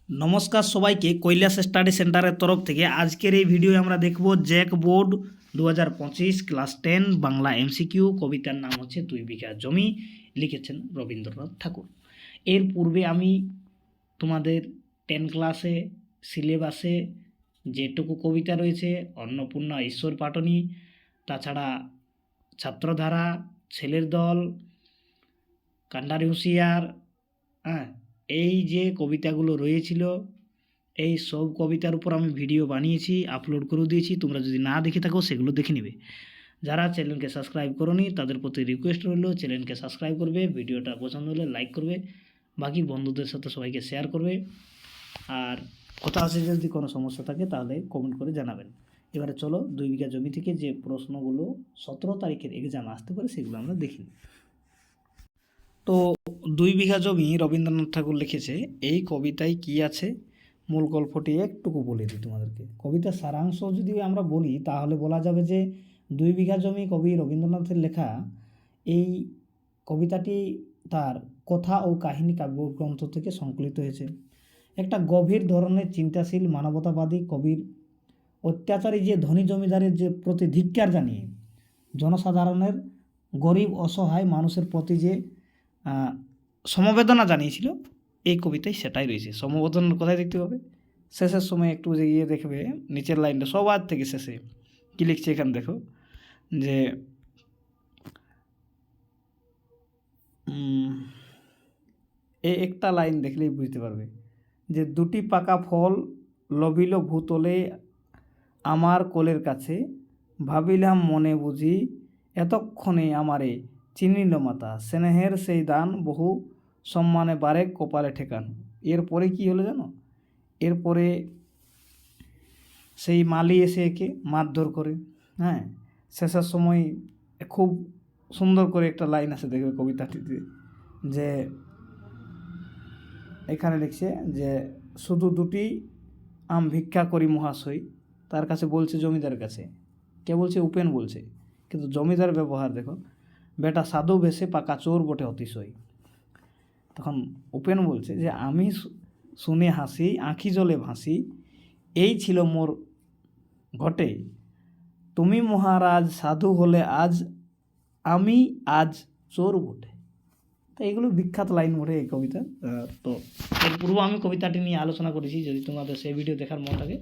নমস্কার সবাইকে, কৈলাস স্টাডি সেন্টারের তরফ থেকে আজকের এই ভিডিও আমরা দেখব Jack board 2025 class 10 Bangla MCQ. কবিতার নাম হচ্ছে 2 বিঘা জমি, লিখেছেন রবীন্দ্রনাথ ঠাকুর। এর পূর্বে আমি তোমাদের 10 ক্লাসে সিলেবাসে যেটুকু কবিতা রয়েছে, অন্নপূর্ণা, ঈশ্বর পাটনি, তাছাড়া ছাত্রধারা, ছেলের দল, কান্ডারি হুঁশিয়ার, হ্যাঁ, এই যে কবিতাগুলো রয়েছিল, এই সব কবিতার উপর আমি ভিডিও বানিয়েছি, আপলোড করে দিয়েছি। তোমরা যদি না দেখে থাকো সেগুলো দেখে নেবে। যারা চ্যানেলকে সাবস্ক্রাইব করোনি তাদের প্রতি রিকোয়েস্ট রইল, চ্যানেলকে সাবস্ক্রাইব করবে, ভিডিওটা পছন্দ হলে লাইক করবে, বাকি বন্ধুদের সাথে সবাইকে শেয়ার করবে। আর কথা আছে, যদি কোনো সমস্যা থাকে তাহলে কমেন্ট করে জানাবেন। এবারে চলো 2 বিঘা জমি থেকে যে প্রশ্নগুলো 17 তারিখের এক্সাম আসতে পারে সেগুলো আমরা দেখি। তো 2 বিঘা জমি রবীন্দ্রনাথ ঠাকুর লিখেছে। এই কবিতায় কি আছে মূল গল্পটি একটুকু বলে দিই তোমাদেরকে। কবিতার সারাংশ যদি আমরা বলি তাহলে বলা যাবে যে 2 বিঘা জমি কবি রবীন্দ্রনাথের লেখা। এই কবিতাটি তার কথা ও কাহিনী কাব্যগ্রন্থ থেকে সংকলিত হয়েছে। একটা গভীর ধরনের চিন্তাশীল মানবতাবাদী কবির অত্যাচারী যে ধনী জমিদারের যে প্রতি ধিক্কার জানিয়ে জনসাধারণের গরিব অসহায় মানুষের প্রতি যে সমবেদনা জানিয়েছিল, এই কবিতায় সেটাই রয়েছে। সমবেদনার কোথায় দেখতে পাবে? শেষের সময় একটু যে গিয়ে দেখবে নিচের লাইনটা সবার থেকে শেষে কী লিখছে এখানে দেখো, যে এই একটা লাইন দেখলেই বুঝতে পারবে যে 2টি পাকা ফল লভিল ভূতলে আমার কোলের কাছে, ভাবিলাম মনে বুঝি এতক্ষণে আমারে চিনিল মাতা, স্নেহের সেই দান বহু সম্মানে বারেক কপালে ঠেকানো। এরপরে কি হলো জানো? এরপরে সেই মালি এসে একে মারধর করে। হ্যাঁ, শেষের সময় খুব সুন্দর করে একটা লাইন আছে দেখবে কবিতাটিতে, যে এখানে লিখছে যে শুধু 2টি আম ভিক্ষা করি মহাশয়। তার কাছে বলছে জমিদারের কাছে, কে বলছে? উপেন বলছে। কিন্তু জমিদার ব্যবহার দেখো, বেটা সাধু ভেসে পাকা চোর বটে অতিশয়। তখন উপেন বলছে যে আমি শুনে হাসি, আঁখি জলে ভাসি, এই ছিল মোর ঘটে, তুমি মহারাজ সাধু হলে আজ, আমি আজ চোর বটে। তো এগুলো বিখ্যাত লাইন বটে এই কবিতা। তো এর পূর্ব আমি কবিতাটি নিয়ে আলোচনা করেছি, যদি তোমাদের সেই ভিডিও দেখার মন থাকে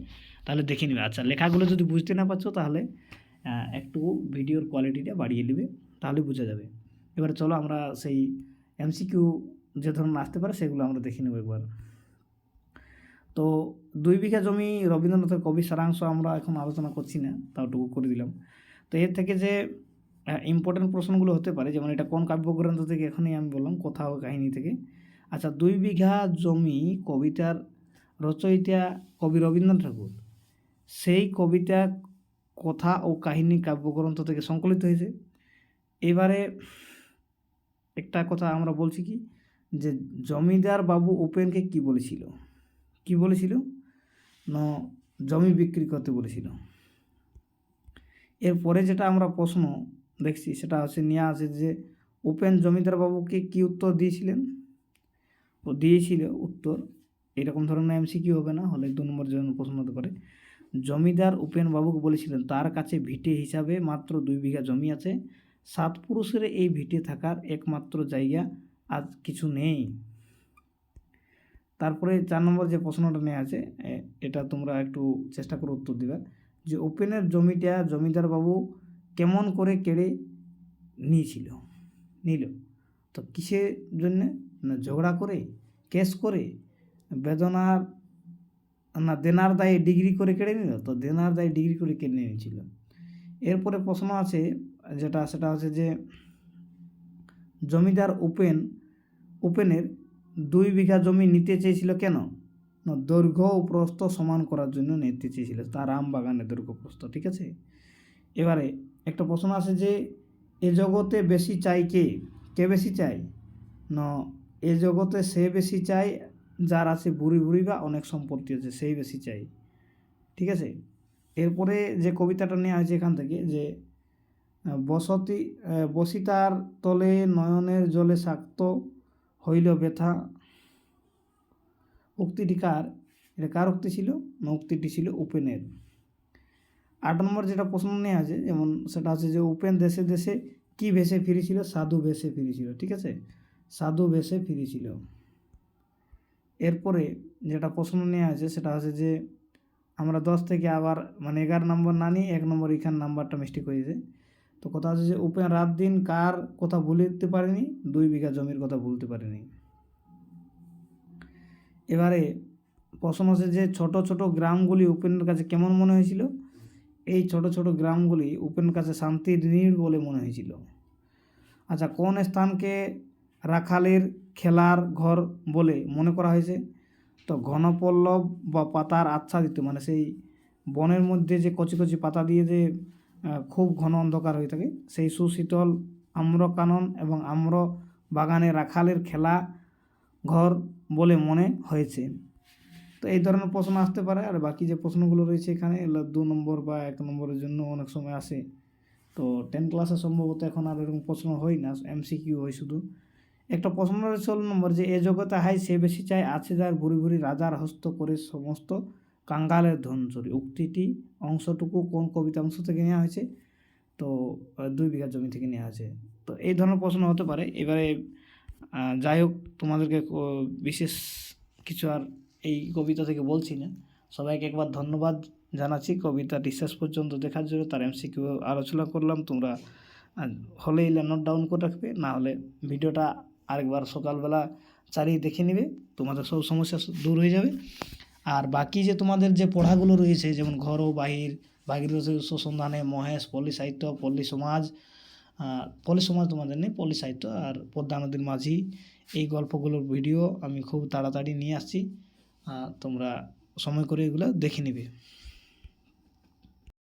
তাহলে দেখে নেবে। আচ্ছা, লেখাগুলো যদি বুঝতে না পারছো তাহলে একটু ভিডিওর কোয়ালিটিটা বাড়িয়ে নেবে, তাহলে বোঝা যাবে। এবারে চলো আমরা সেই এমসিকিউ যে ধরনের আসতে পারে সেগুলো আমরা দেখে নেব একবার। তো 2 বিঘা জমি রবীন্দ্রনাথের কবি সারাংশ আমরা এখন আলোচনা করছি না, তাওটুকু করে দিলাম। তো এর থেকে যে ইম্পর্টেন্ট প্রশ্নগুলো হতে পারে, যেমন এটা কোন কাব্যগ্রন্থ থেকে, এখনই আমি বললাম কথা ও কাহিনী থেকে। আচ্ছা, 2 বিঘা জমি কবিতার রচয়িতা কবি রবীন্দ্রনাথ ঠাকুর। সেই কবিতা কথা ও কাহিনী কাব্যগ্রন্থ থেকে সংকলিত হয়েছে। এবারে একটা কথা আমরা বলছি কি, যে জমিদার বাবু উপেনকে কি বলেছিল? কি বলেছিল না, জমি বিক্রি করতে বলেছিল। এরপরে যেটা আমরা প্রশ্ন দেখছি সেটা হচ্ছে নিয়ে আসে যে উপেন জমিদার বাবুকে কি উত্তর দিয়েছিলেন। ও দিয়েছিল উত্তর, এরকম ধরনের এমসিকিউ হবে না, হলে 2 নম্বর জন্য প্রশ্ন হতে পারে। জমিদার উপেন বাবুকে বলেছিলেন তার কাছে ভিটে হিসাবে মাত্র 2 বিঘা জমি আছে, 7 পুরুষের এই ভিটে থাকার একমাত্র জায়গা আজ কিছু নেই। তারপরে 4 নম্বর যে প্রশ্নটা নেওয়া আছে, এটা তোমরা একটু চেষ্টা করে উত্তর দিবা, যে ওপেনের জমিটা জমিদার বাবু কেমন করে কেড়ে নিল। তো কিসের জন্যে? না ঝগড়া করে, কেস করে, বেদনার না দেনার দায়ে ডিগ্রি করে কেড়ে নিল। তো দেনার দায়ে ডিগ্রি করে কেড়ে নিয়েছিল। এরপরে প্রশ্ন আছে সেটা হচ্ছে যে জমিদার উপেনের 2 বিঘা জমি নিতে চেয়েছিল কেন? না দৈর্ঘ্য ও প্রস্থ সমান করার জন্য নিতে চেয়েছিল, তার আম বাগানের দৈর্ঘ্য প্রস্থ। ঠিক আছে। এবারে একটা প্রশ্ন আছে যে এ জগতে বেশি চাই কে বেশি চাই? না এ জগতে সে বেশি চাই যার আছে বুড়ি বা অনেক সম্পত্তি আছে, সেই বেশি চাই। ঠিক আছে। এরপরে যে কবিতাটা নেওয়া হয়েছে এখান থেকে, যে বসিতার তলে নয়নের জলে শাক্ত হইল ব্যথা, উক্তিটি কার? এটা কার উক্তি ছিল না? উক্তিটি ছিল উপেনের। 8 নম্বর যেটা প্রশ্ন নেওয়া আছে, যেমন সেটা আছে যে উপেন দেশে দেশে কি ভেসে ফিরেছিল? সাধু ভেসে ফিরেছিল। ঠিক আছে, সাধু ভেসে ফিরেছিল। এরপরে যেটা প্রশ্ন নেওয়া আছে সেটা আছে যে আমরা 10 থেকে আবার 11 নম্বর না নিয়ে 1 নম্বর এখানে নাম্বারটা মিস্টেক হয়েছে। তো কথা আছে যে উপেন রাত দিন কার কথা ভুলতে পারেনি? 2 বিঘা জমির কথা ভুলতে পারেনি। এবারে প্রশ্ন আছে যে ছোট ছোট গ্রামগুলি উপেনের কাছে কেমন মনে হয়েছিল? এই ছোট ছোট গ্রামগুলি উপেনের কাছে শান্তির নীড় বলে মনে হয়েছিল। আচ্ছা, কোন স্থানকে রাখালের খেলার ঘর বলে মনে করা হয়েছে? তো ঘনপল্লব বা পাতার আচ্ছাদিত, সেই বনের মধ্যে যে কচি কচি পাতা দিয়ে যে খুব ঘন অন্ধকার হয়ে থাকে, সেই সুশীতল আম্রকানন এবং আম্র বাগানে রাখালের খেলা ঘর বলে মনে হয়েছে। তো এই ধরনের প্রশ্ন আসতে পারে। আর বাকি যে প্রশ্নগুলো রয়েছে এখানে, এগুলো 2 নম্বর বা 1 নম্বরের জন্য অনেক সময় আসে। তো 10 ক্লাসে সম্ভবত এখন আর এরকম প্রশ্ন হয় না, MCQ হয় শুধু। একটা প্রশ্ন রয়েছে 16 নম্বর, যে এ জগতে হাই সে বেশি চায়, আছে যার ভুরি ভুরি রাজার হস্ত করে সমস্ত কাঙ্গালের ধন চুরি। উক্তিটি অংশটুকু কোন কবিতা অংশ থেকে নেওয়া হয়েছে? তো 2 বিঘা জমি থেকে নেওয়া হয়েছে। তো এই ধরনের প্রশ্ন হতে পারে। এবারে যাই হোক, তোমাদেরকে বিশেষ কিছু আর এই কবিতা থেকে বলছি না। সবাইকে একবার ধন্যবাদ জানাচ্ছি কবিতাটি শেষ পর্যন্ত দেখার জন্য। তার MCQ আলোচনা করলাম, তোমরা হলে নোট ডাউন করে রাখবে, না হলে ভিডিওটা আরেকবার সকালবেলা চালিয়ে দেখে নেবে, তোমাদের সব সমস্যা দূর হয়ে যাবে। আর বাকি যে তোমাদের যে পড়াগুলো রয়েছে, যেমন ঘর ও বাহির, ভাগীরথীর সন্ধানে, মহেশ, পল্লী সাহিত্য, পল্লী সমাজ তোমাদের নেই, পল্লী সাহিত্য, আর পদ্মা নদীর মাঝি, এই গল্পগুলোর ভিডিও আমি খুব তাড়াতাড়ি নিয়ে আসছি। তোমরা সময় করে এগুলো দেখে নেবে।